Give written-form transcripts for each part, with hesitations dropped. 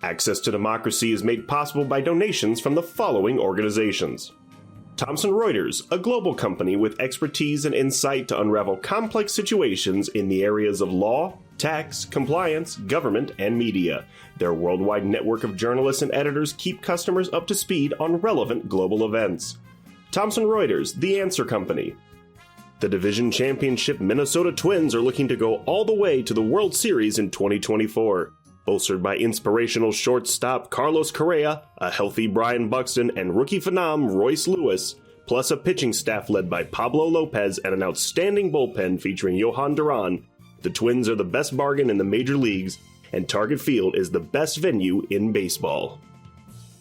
Access to Democracy is made possible by donations from the following organizations. Thomson Reuters, a global company with expertise and insight to unravel complex situations in the areas of law, tax, compliance, government, and media. Their worldwide network of journalists and editors keep customers up to speed on relevant global events. Thomson Reuters, the answer company. The division championship Minnesota Twins are looking to go all the way to the World Series in 2024. Bolstered by inspirational shortstop Carlos Correa, a healthy Brian Buxton, and rookie phenom Royce Lewis, plus a pitching staff led by Pablo Lopez and an outstanding bullpen featuring Johan Duran, the Twins are the best bargain in the major leagues, and Target Field is the best venue in baseball.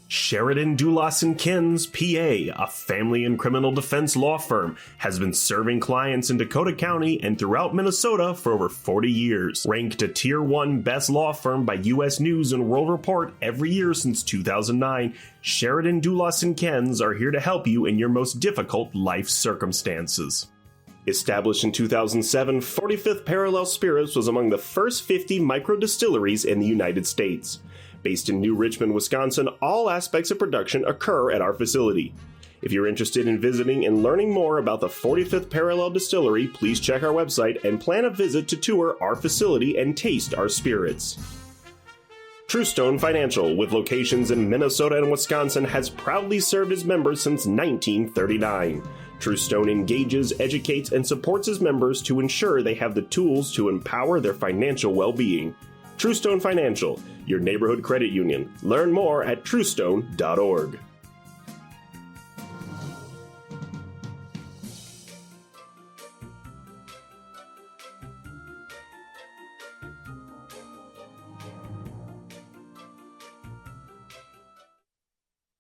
Sheridan Dulas & Kins, PA, a family and criminal defense law firm, has been serving clients in Dakota County and throughout Minnesota for over 40 years. Ranked a Tier 1 Best Law Firm by U.S. News & World Report every year since 2009, Sheridan Dulas & Kins are here to help you in your most difficult life circumstances. Established in 2007, 45th Parallel Spirits was among the first 50 micro-distilleries in the United States. Based in New Richmond, Wisconsin, all aspects of production occur at our facility. If you're interested in visiting and learning more about the 45th Parallel Distillery, please check our website and plan a visit to tour our facility and taste our spirits. Truestone Financial, with locations in Minnesota and Wisconsin, has proudly served its members since 1939. Truestone engages, educates, and supports its members to ensure they have the tools to empower their financial well-being. Truestone Financial, your neighborhood credit union. Learn more at truestone.org.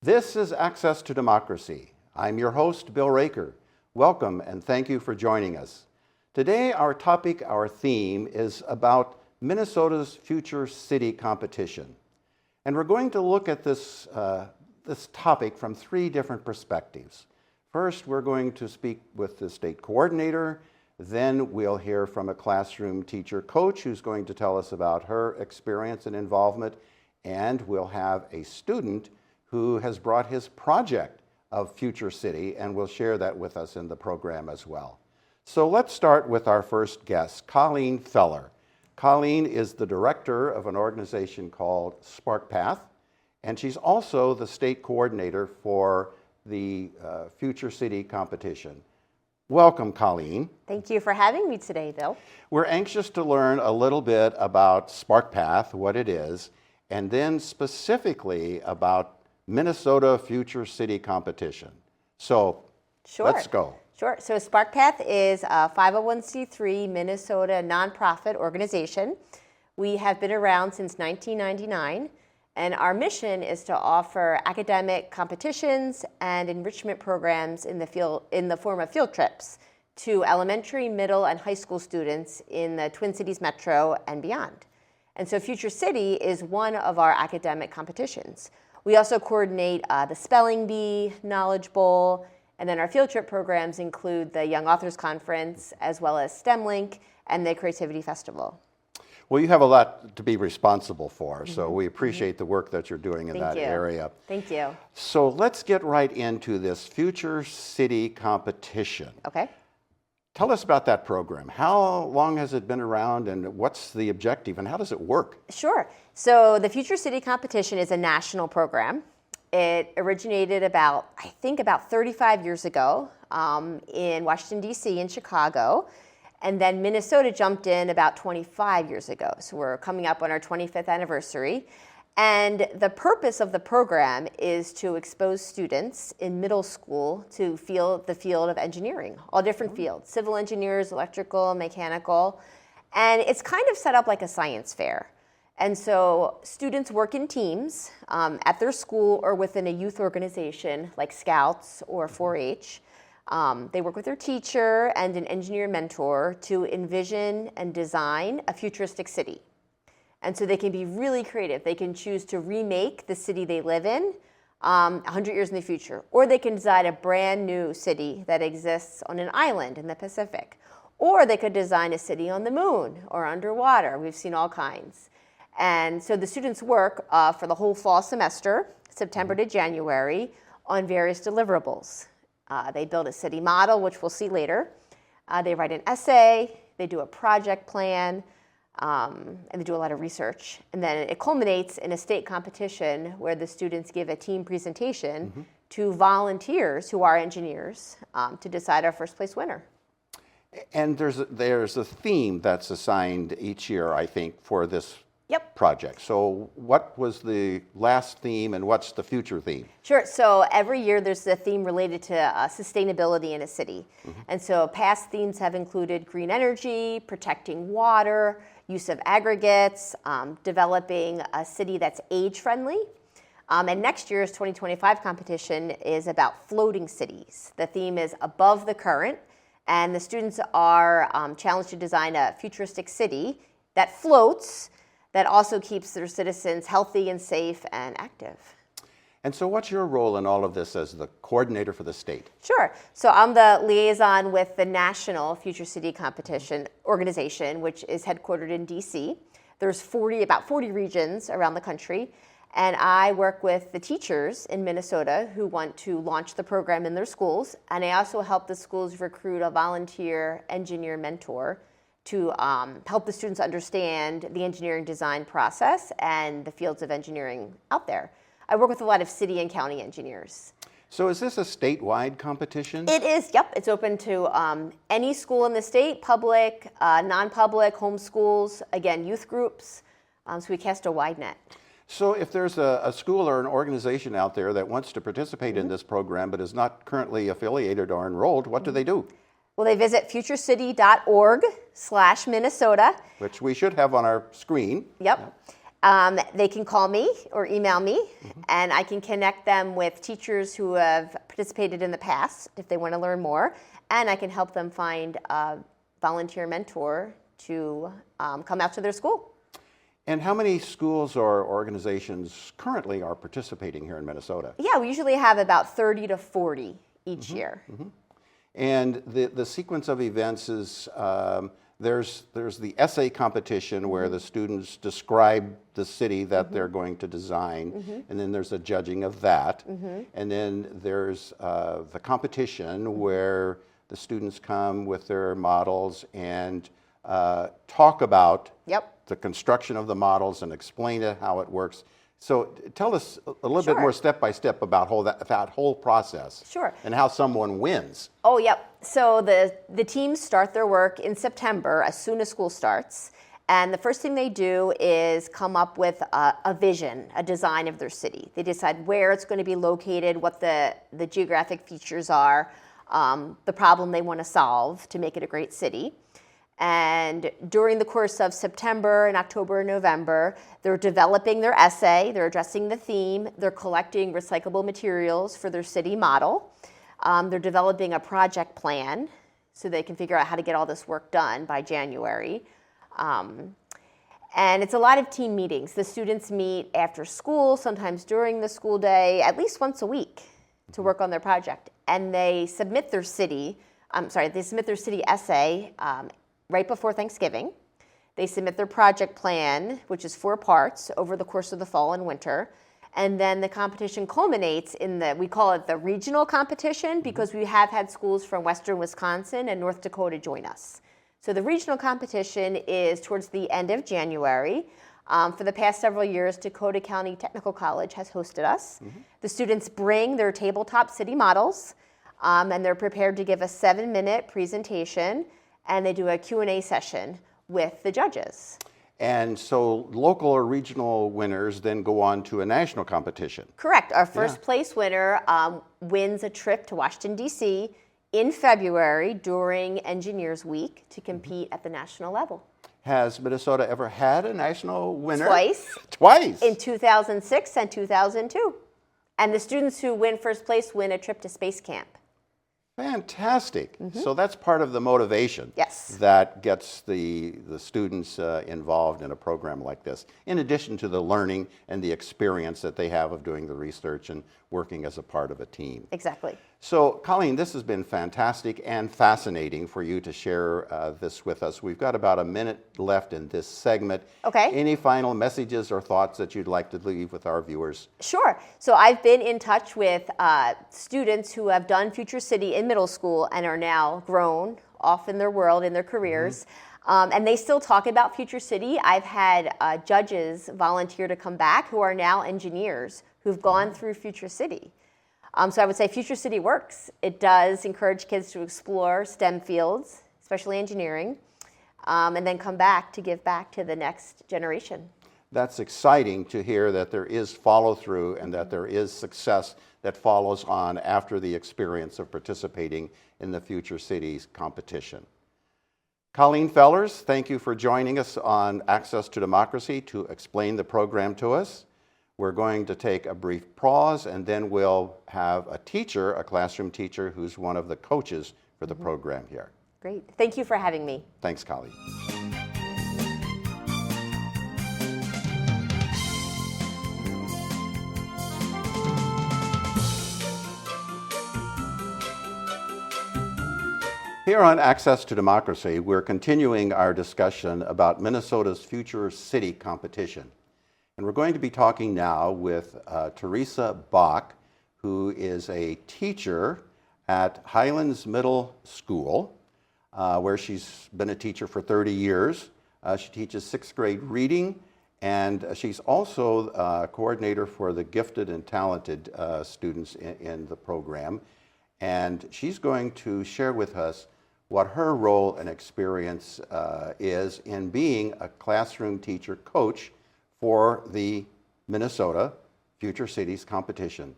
This is Access to Democracy. I'm your host, Bill Raker. Welcome and thank you for joining us. Today, our topic, our theme, is about Minnesota's Future City Competition. And we're going to look at this topic from three different perspectives. First, we're going to speak with the state coordinator. Then we'll hear from a classroom teacher coach who's going to tell us about her experience and involvement. And we'll have a student who has brought his project of Future City and will share that with us in the program as well. So let's start with our first guest, Colleen Feller. Colleen is the director of an organization called SparkPath, and she's also the state coordinator for the Future City competition. Welcome, Colleen. Thank you for having me today, Bill. We're anxious to learn a little bit about SparkPath, what it is, and then specifically about Minnesota Future City competition. So let's go. Sure. So SparkPath is a 501c3 Minnesota nonprofit organization. We have been around since 1999, and our mission is to offer academic competitions and enrichment programs in the form of field trips to elementary, middle, and high school students in the Twin Cities Metro and beyond. And so Future City is one of our academic competitions. We also coordinate the Spelling Bee, Knowledge Bowl, and then our field trip programs include the Young Authors Conference, as well as STEM Link and the Creativity Festival. Well, you have a lot to be responsible for, so we appreciate the work that you're doing in that area. Thank you. So let's get right into this Future City competition. Okay. Tell us about that program. How long has it been around, and what's the objective, and how does it work? Sure. So the Future City competition is a national program. It originated about 35 years ago in Washington, D.C. and Chicago. And then Minnesota jumped in about 25 years ago. So we're coming up on our 25th anniversary. And the purpose of the program is to expose students in middle school to the field of engineering, all different fields, civil engineers, electrical, mechanical. And it's kind of set up like a science fair. And so students work in teams at their school or within a youth organization like Scouts or 4-H. They work with their teacher and an engineer mentor to envision and design a futuristic city. And so they can be really creative. They can choose to remake the city they live in 100 years in the future. Or they can design a brand new city that exists on an island in the Pacific. Or they could design a city on the moon or underwater. We've seen all kinds. And so the students work for the whole fall semester, September to January, on various deliverables. They build a city model, which we'll see later. They write an essay, they do a project plan, and they do a lot of research. And then it culminates in a state competition where the students give a team presentation to volunteers who are engineers to decide our first place winner. And there's a theme that's assigned each year, I think, for this project. So what was the last theme and what's the future theme? Sure. So every year there's a theme related to sustainability in a city. And so past themes have included green energy, protecting water, use of aggregates, developing a city that's age-friendly. And next year's 2025 competition is about floating cities. The theme is above the current, and the students are challenged to design a futuristic city that floats, that also keeps their citizens healthy and safe and active. And so what's your role in all of this as the coordinator for the state? Sure. So I'm the liaison with the National Future City Competition organization, which is headquartered in DC. There's about 40 regions around the country. And I work with the teachers in Minnesota who want to launch the program in their schools. And I also help the schools recruit a volunteer engineer mentor to help the students understand the engineering design process and the fields of engineering out there. I work with a lot of city and county engineers. So is this a statewide competition? It is, yep. It's open to any school in the state, public, non-public, homeschools, again, youth groups. So we cast a wide net. So if there's a school or an organization out there that wants to participate in this program but is not currently affiliated or enrolled, what do they do? Well, they visit futurecity.org/Minnesota. Which we should have on our screen. Yep. They can call me or email me, and I can connect them with teachers who have participated in the past if they want to learn more, and I can help them find a volunteer mentor to come out to their school. And how many schools or organizations currently are participating here in Minnesota? Yeah, we usually have about 30 to 40 each year. And the sequence of events is there's the essay competition where the students describe the city that they're going to design, and then there's a judging of that. And then there's the competition where the students come with their models and talk about the construction of the models and explain how it works. So tell us a little bit more step by step about that whole process. Sure. And how someone wins. Oh, yep. So the teams start their work in September as soon as school starts. And the first thing they do is come up with a vision, a design of their city. They decide where it's going to be located, what the geographic features are, the problem they want to solve to make it a great city. And during the course of September and October and November, they're developing their essay, they're addressing the theme, they're collecting recyclable materials for their city model, they're developing a project plan so they can figure out how to get all this work done by January. And it's a lot of team meetings. The students meet after school, sometimes during the school day, at least once a week to work on their project. And they submit their city essay right before Thanksgiving. They submit their project plan, which is 4 parts, over the course of the fall and winter. And then the competition culminates in we call it the regional competition, because we have had schools from Western Wisconsin and North Dakota join us. So the regional competition is towards the end of January. For the past several years, Dakota County Technical College has hosted us. The students bring their tabletop city models, and they're prepared to give a 7-minute presentation, and they do a Q&A session with the judges. And so local or regional winners then go on to a national competition. Correct. Our first place winner wins a trip to Washington, D.C. in February during Engineers Week to compete at the national level. Has Minnesota ever had a national winner? Twice. Twice? In 2006 and 2002. And the students who win first place win a trip to space camp. Fantastic. So that's part of the motivation that gets the students involved in a program like this, in addition to the learning and the experience that they have of doing the research and working as a part of a team. Exactly. So, Colleen, this has been fantastic and fascinating for you to share this with us. We've got about a minute left in this segment. Okay. Any final messages or thoughts that you'd like to leave with our viewers? Sure. So I've been in touch with students who have done Future City in middle school and are now grown off in their world, in their careers. And they still talk about Future City. I've had judges volunteer to come back who are now engineers who've gone through Future City. So I would say Future City works. It does encourage kids to explore STEM fields, especially engineering, and then come back to give back to the next generation. That's exciting to hear that there is follow-through and that there is success that follows on after the experience of participating in the Future Cities competition. Colleen Feller, thank you for joining us on Access to Democracy to explain the program to us. We're going to take a brief pause and then we'll have a teacher, a classroom teacher, who's one of the coaches for the program here. Great. Thank you for having me. Thanks, Colleen. Here on Access to Democracy, we're continuing our discussion about Minnesota's Future City competition. And we're going to be talking now with Theresa Back, who is a teacher at Highlands Middle School, where she's been a teacher for 30 years. She teaches 6th grade reading, and she's also a coordinator for the gifted and talented students in the program. And she's going to share with us what her role and experience is in being a classroom teacher coach for the Minnesota Future Cities competition.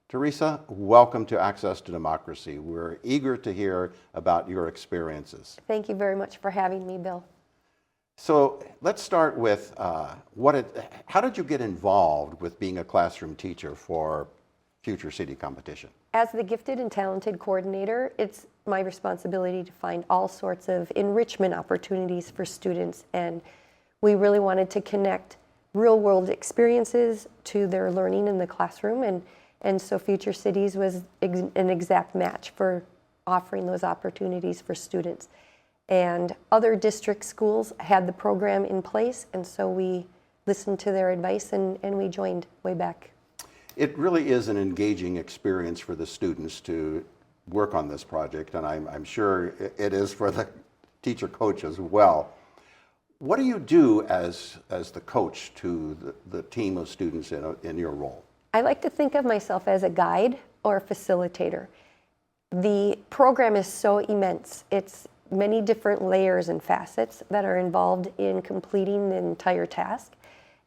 Theresa, welcome to Access to Democracy. We're eager to hear about your experiences. Thank you very much for having me, Bill. So let's start with how did you get involved with being a classroom teacher for Future City competition? As the gifted and talented coordinator, it's my responsibility to find all sorts of enrichment opportunities for students, and we really wanted to connect real-world experiences to their learning in the classroom, and so Future Cities was an exact match for offering those opportunities for students. And other district schools had the program in place, and so we listened to their advice and we joined way back. It really is an engaging experience for the students to work on this project, and I'm sure it is for the teacher coach as well. What do you do as the coach to the team of students in your role? I like to think of myself as a guide or a facilitator. The program is so immense. It's many different layers and facets that are involved in completing the entire task.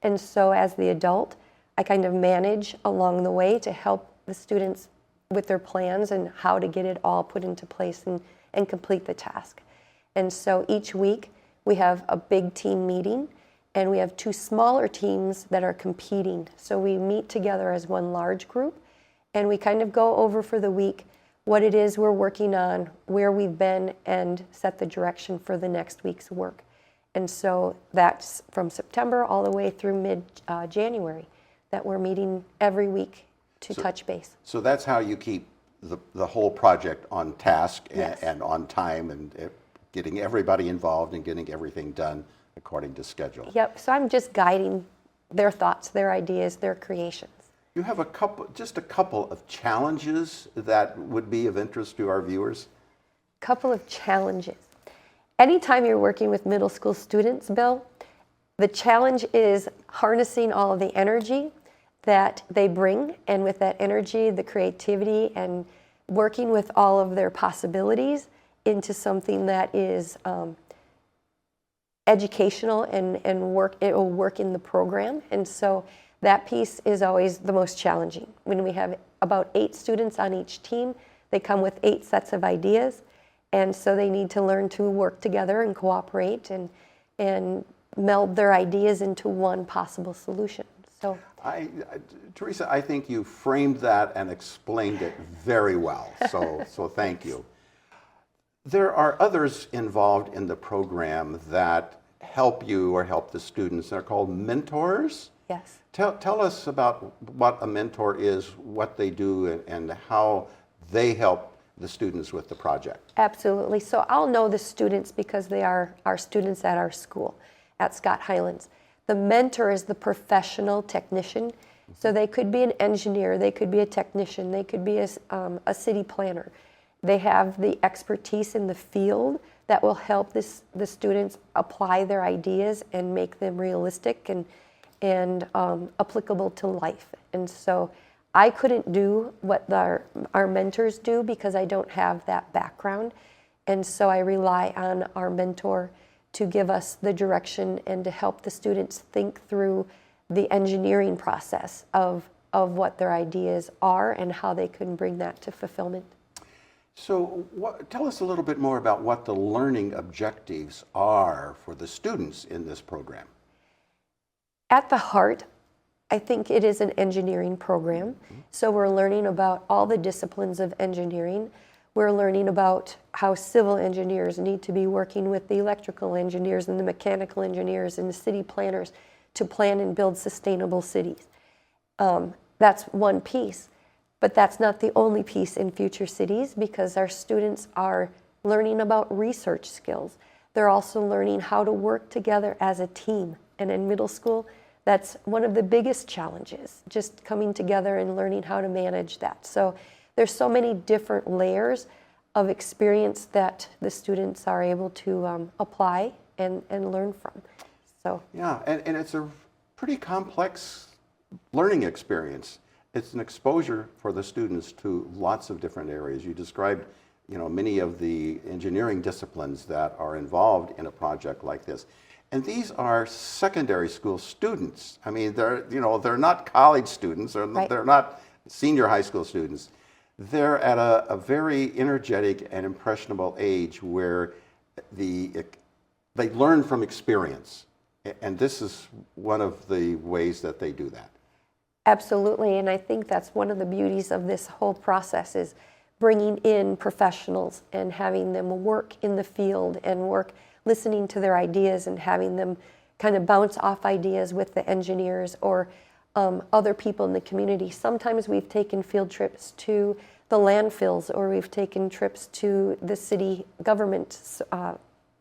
And so as the adult, I kind of manage along the way to help the students with their plans and how to get it all put into place and complete the task. And so each week we have a big team meeting and we have 2 smaller teams that are competing. So we meet together as one large group and we kind of go over for the week what it is we're working on, where we've been, and set the direction for the next week's work. And so that's from September all the way through mid-January that we're meeting every week to touch base. So that's how you keep the whole project on task Yes. and on time, and getting everybody involved and getting everything done according to schedule. Yep, so I'm just guiding their thoughts, their ideas, their creations. You have just a couple of challenges that would be of interest to our viewers. Couple of challenges. Anytime you're working with middle school students, Bill, the challenge is harnessing all of the energy that they bring, and with that energy, the creativity, and working with all of their possibilities into something that is educational and it will work in the program. And so that piece is always the most challenging. When we have about 8 students on each team, they come with 8 sets of ideas, and so they need to learn to work together and cooperate and meld their ideas into one possible solution. So, Theresa, I think you framed that and explained it very well, so thank you. There are others involved in the program that help you or help the students. They're called mentors. Yes. Tell us about what a mentor is, what they do, and how they help the students with the project. Absolutely. So I'll know the students because they are our students at our school, at Scott Highlands. The mentor is the professional technician. So they could be an engineer, they could be a technician, they could be a city planner. They have the expertise in the field that will help the students apply their ideas and make them realistic and applicable to life. And so I couldn't do what our mentors do because I don't have that background. And so I rely on our mentor to give us the direction and to help the students think through the engineering process of what their ideas are and how they can bring that to fulfillment. So tell us a little bit more about what the learning objectives are for the students in this program. At the heart, I think it is an engineering program. So we're learning about all the disciplines of engineering. We're learning about how civil engineers need to be working with the electrical engineers and the mechanical engineers and the city planners to plan and build sustainable cities. That's one piece, but that's not the only piece in Future Cities because our students are learning about research skills. They're also learning how to work together as a team. And in middle school, that's one of the biggest challenges, just coming together and learning how to manage that. So there's so many different layers of experience that the students are able to apply and learn from. So yeah, and it's a pretty complex learning experience. It's an exposure for the students to lots of different areas. You described, many of the engineering disciplines that are involved in a project like this. And these are secondary school students. I mean, they're not college students, Right. They're not senior high school students. They're at a very energetic and impressionable age where they learn from experience. And this is one of the ways that they do that. absolutely, and I think that's one of the beauties of this whole process is bringing in professionals and having them work in the field and work listening to their ideas and having them kind of bounce off ideas with the engineers or other people in the community. Sometimes we've taken field trips to the landfills or we've taken trips to the city government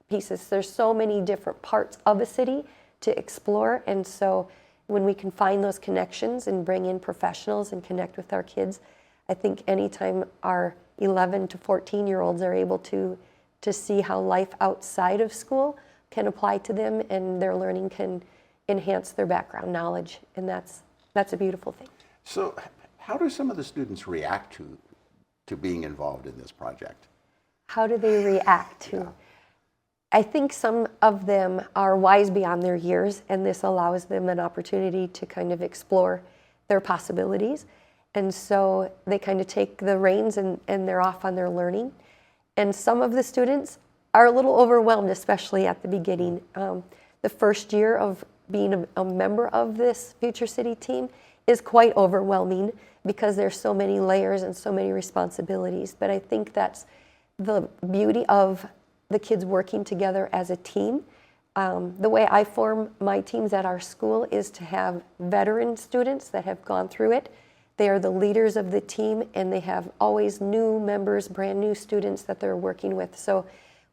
pieces. There's so many different parts of a city to explore, and so when we can find those connections and bring in professionals and connect with our kids, I think anytime our 11 to 14-year-olds are able to see how life outside of school can apply to them and their learning can enhance their background knowledge, and that's a beautiful thing. So how do some of the students react to being involved in this project? How do they react to? Yeah. I think some of them are wise beyond their years, and this allows them an opportunity to kind of explore their possibilities. And so they kind of take the reins and they're off on their learning. And some of the students are a little overwhelmed, especially at the beginning. The first year of being a member of this Future City team is quite overwhelming because there's so many layers and so many responsibilities. But I think that's the beauty of the kids working together as a team. The way I form my teams at our school is to have veteran students that have gone through it. They are the leaders of the team, and they have always new members, brand new students that they're working with. So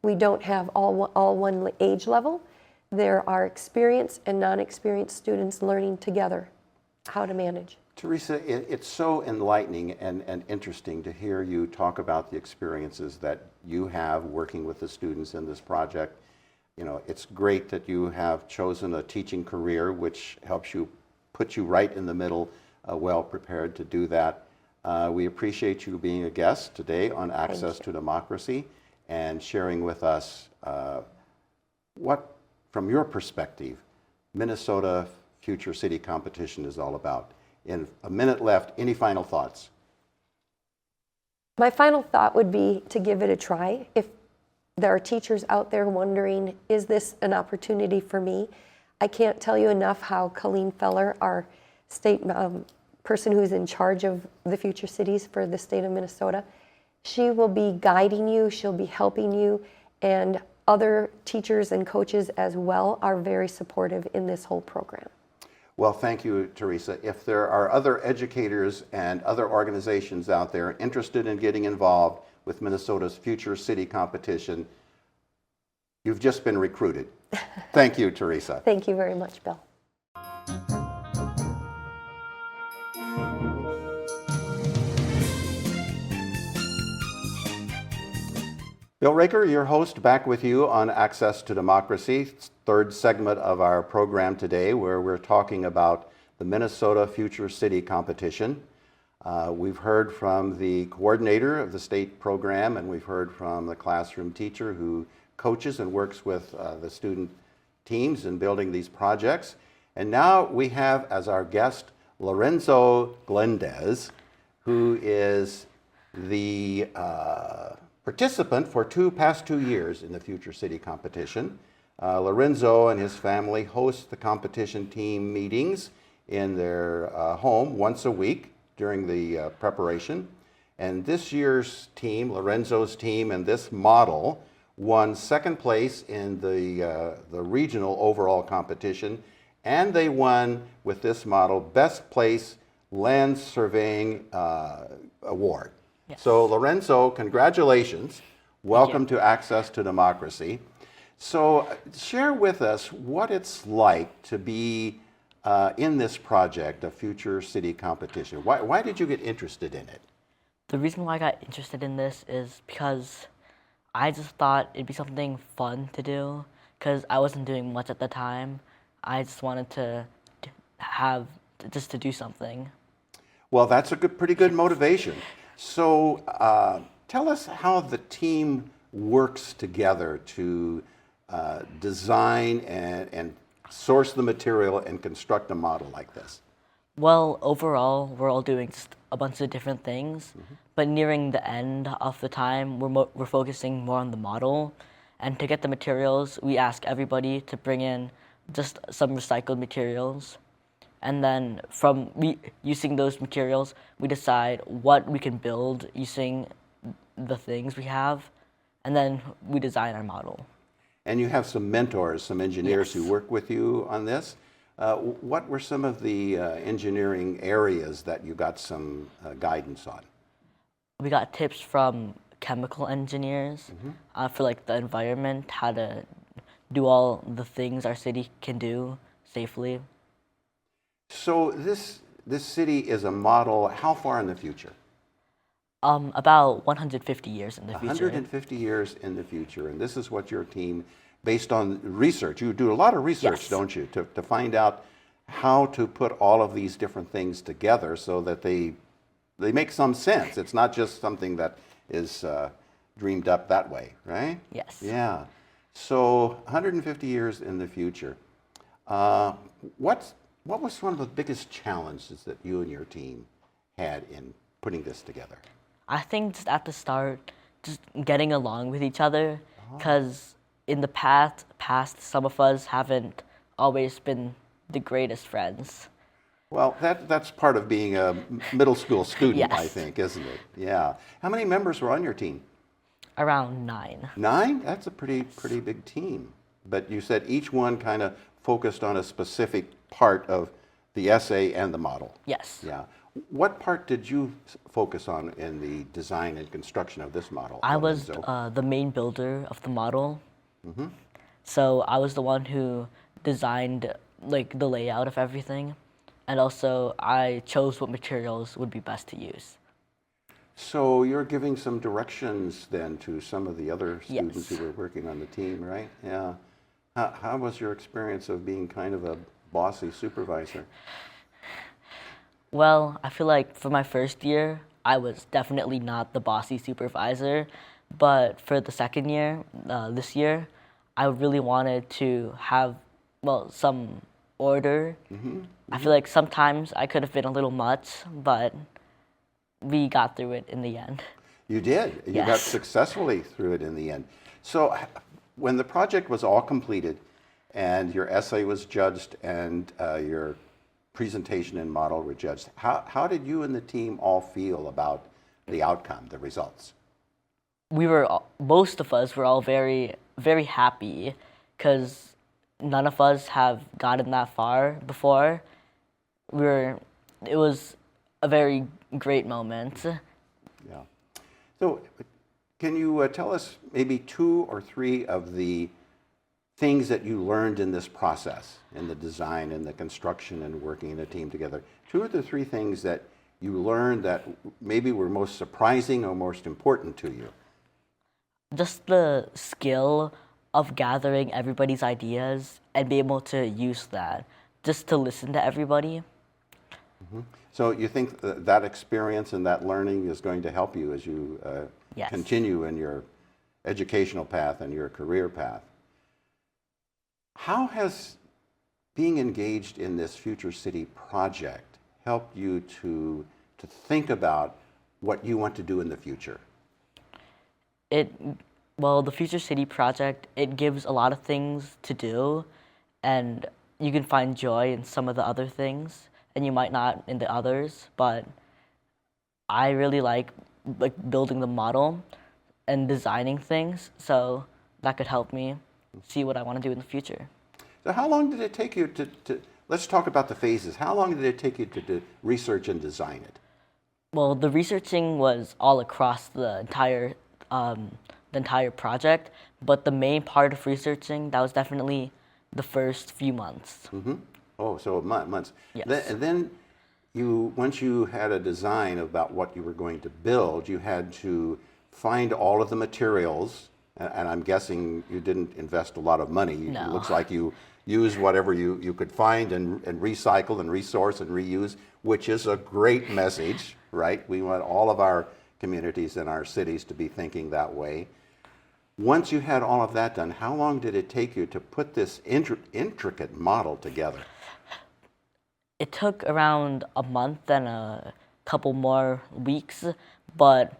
we don't have all one age level. There are experienced and non-experienced students learning together how to manage. Theresa, it's so enlightening and interesting to hear you talk about the experiences that you have working with the students in this project. It's great that you have chosen a teaching career, which helps you put you right in the middle, well prepared to do that. We appreciate you being a guest today on Access to Democracy and sharing with us what, from your perspective, Minnesota Future City Competition is all about. In a minute left, any final thoughts? My final thought would be to give it a try. If there are teachers out there wondering, is this an opportunity for me? I can't tell you enough how Colleen Feller, our state person who's in charge of the Future Cities for the state of Minnesota, she will be guiding you, she'll be helping you, and other teachers and coaches as well are very supportive in this whole program. Well, thank you, Theresa. If there are other educators and other organizations out there interested in getting involved with Minnesota's Future City competition, you've just been recruited. Thank you, Theresa. Thank you very much, Bill. Bill Raker, your host, back with you on Access to Democracy, third segment of our program today, where we're talking about the Minnesota Future City competition. We've heard from the coordinator of the state program, and we've heard from the classroom teacher who coaches and works with the student teams in building these projects. And now we have as our guest Lorenzo Galindez, who is the participant for past 2 years in the Future City competition. Lorenzo and his family host the competition team meetings in their home once a week during the preparation. And this year's team, Lorenzo's team, and this model won second place in the regional overall competition, and they won with this model Best Place Land Surveying Award. Yes. So Lorenzo, congratulations. Welcome to Access to Democracy. So share with us what it's like to be in this project, a Future City competition. Why did you get interested in it? The reason why I got interested in this is because I just thought it'd be something fun to do because I wasn't doing much at the time. I just wanted to do something. Well, that's a pretty good motivation. So tell us how the team works together to design and source the material and construct a model like this. Well, overall, we're all doing just a bunch of different things, but nearing the end of the time, we're focusing more on the model. And to get the materials, we ask everybody to bring in just some recycled materials. And then from using those materials, we decide what we can build using the things we have, and then we design our model. And you have some mentors, some engineers Yes. who work with you on this. What were some of the engineering areas that you got some guidance on? We got tips from chemical engineers for like the environment, how to do all the things our city can do safely. So this city is a model how far in the future? About 150 years in the future. 150 years in the future, and this is what your team, based on research, you do a lot of research, Yes. don't you, to find out how to put all of these different things together so that they make some sense. It's not just something that is dreamed up that way, right? Yes. Yeah. So 150 years in the future. What was one of the biggest challenges that you and your team had in putting this together? I think just at the start, just getting along with each other, because in the past, some of us haven't always been the greatest friends. Well, that's part of being a middle school student, Yes. I think, isn't it? Yeah. How many members were on your team? Around 9. 9? That's a pretty big team. But you said each one kind of focused on a specific part of the essay and the model. Yes. Yeah. What part did you focus on in the design and construction of this model? I was Lorenzo? the main builder of the model. So I was the one who designed like the layout of everything, and also I chose what materials would be best to use. So you're giving some directions then to some of the other students Yes. who were working on the team, right? Yeah. How was your experience of being kind of a bossy supervisor? Well, I feel like for my first year, I was definitely not the bossy supervisor, but for the second year, this year, I really wanted to have, some order. I feel like sometimes I could have been a little much, but we got through it in the end. You did. You got Yes. successfully through it in the end. So when the project was all completed and your essay was judged and your presentation and model were judged, how did you and the team all feel about the outcome, the results? Most of us were all very, very happy because none of us have gotten that far before. it was a very great moment. Yeah. So, can you tell us maybe 2 or 3 of the things that you learned in this process, in the design and the construction and working in a team together? 2 or 3 things that you learned that maybe were most surprising or most important to you? Just the skill of gathering everybody's ideas and be able to use that, just to listen to everybody. Mm-hmm. So you think that experience and that learning is going to help you as you Yes. continue in your educational path and your career path. How has being engaged in this Future City project helped you to think about what you want to do in the future? Well, the Future City project, it gives a lot of things to do, and you can find joy in some of the other things, and you might not in the others, but I really like building the model and designing things, so that could help me see what I want to do in the future. So how long did it take you to let's talk about the phases. How long did it take you to research and design it? Well, the researching was all across the entire project, but the main part of researching, that was definitely the first few months. Mm-hmm. Oh, so months. Yes. And then once you had a design about what you were going to build, you had to find all of the materials, and I'm guessing you didn't invest a lot of money. No. It looks like you used whatever you could find and recycle and resource and reuse, which is a great message, right? We want all of our communities and our cities to be thinking that way. Once you had all of that done, how long did it take you to put this intricate model together? It took around a month and a couple more weeks, but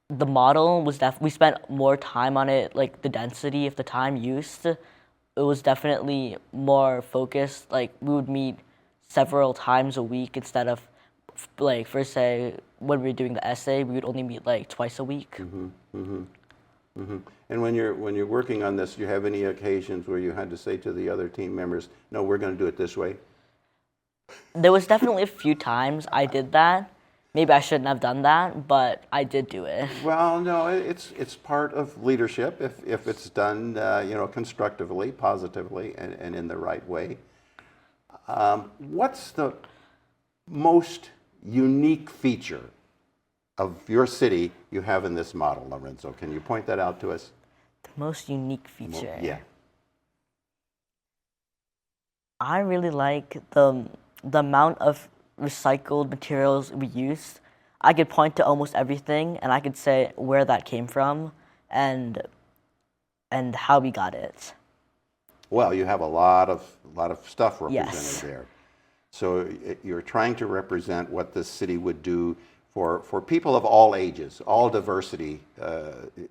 the model was we spent more time on it, like the density of the time used. It was definitely more focused. Like we would meet several times a week instead of like, for say, when we were doing the essay, we would only meet like twice a week. Mm-hmm, mm-hmm, mm-hmm. And when you're working on this, do you have any occasions where you had to say to the other team members, no, we're going to do it this way? There was definitely a few times I did that. Maybe I shouldn't have done that, but I did do it. Well, no, it's part of leadership if it's done constructively, positively, and in the right way. What's the most unique feature of your city you have in this model, Lorenzo? Can you point that out to us? The most unique feature? Yeah. I really like the amount of recycled materials we used. I could point to almost everything, and I could say where that came from and how we got it. Well, you have a lot of stuff represented Yes. there. So you're trying to represent what this city would do for people of all ages. All diversity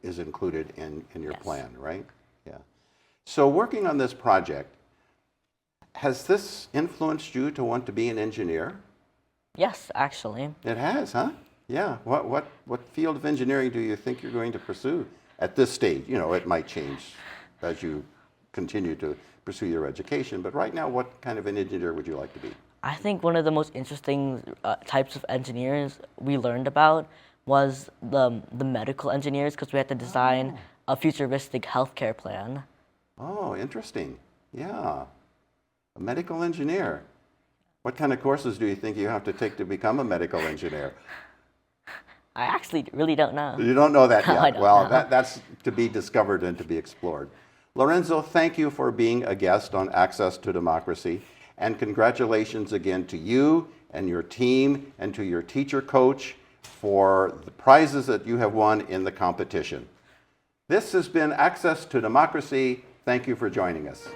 is included in your Yes. plan, right? Yeah. So working on this project, has this influenced you to want to be an engineer? Yes, actually. It has, huh? Yeah. What field of engineering do you think you're going to pursue at this stage? You know, it might change as you continue to pursue your education, but right now, what kind of an engineer would you like to be? I think one of the most interesting types of engineers we learned about was the medical engineers, because we had to design a futuristic healthcare plan. Oh, interesting. Yeah. A medical engineer. What kind of courses do you think you have to take to become a medical engineer? I actually really don't know. You don't know that yet. I don't Well, know. that's to be discovered and to be explored. Lorenzo, thank you for being a guest on Access to Democracy. And congratulations again to you and your team and to your teacher coach for the prizes that you have won in the competition. This has been Access to Democracy. Thank you for joining us.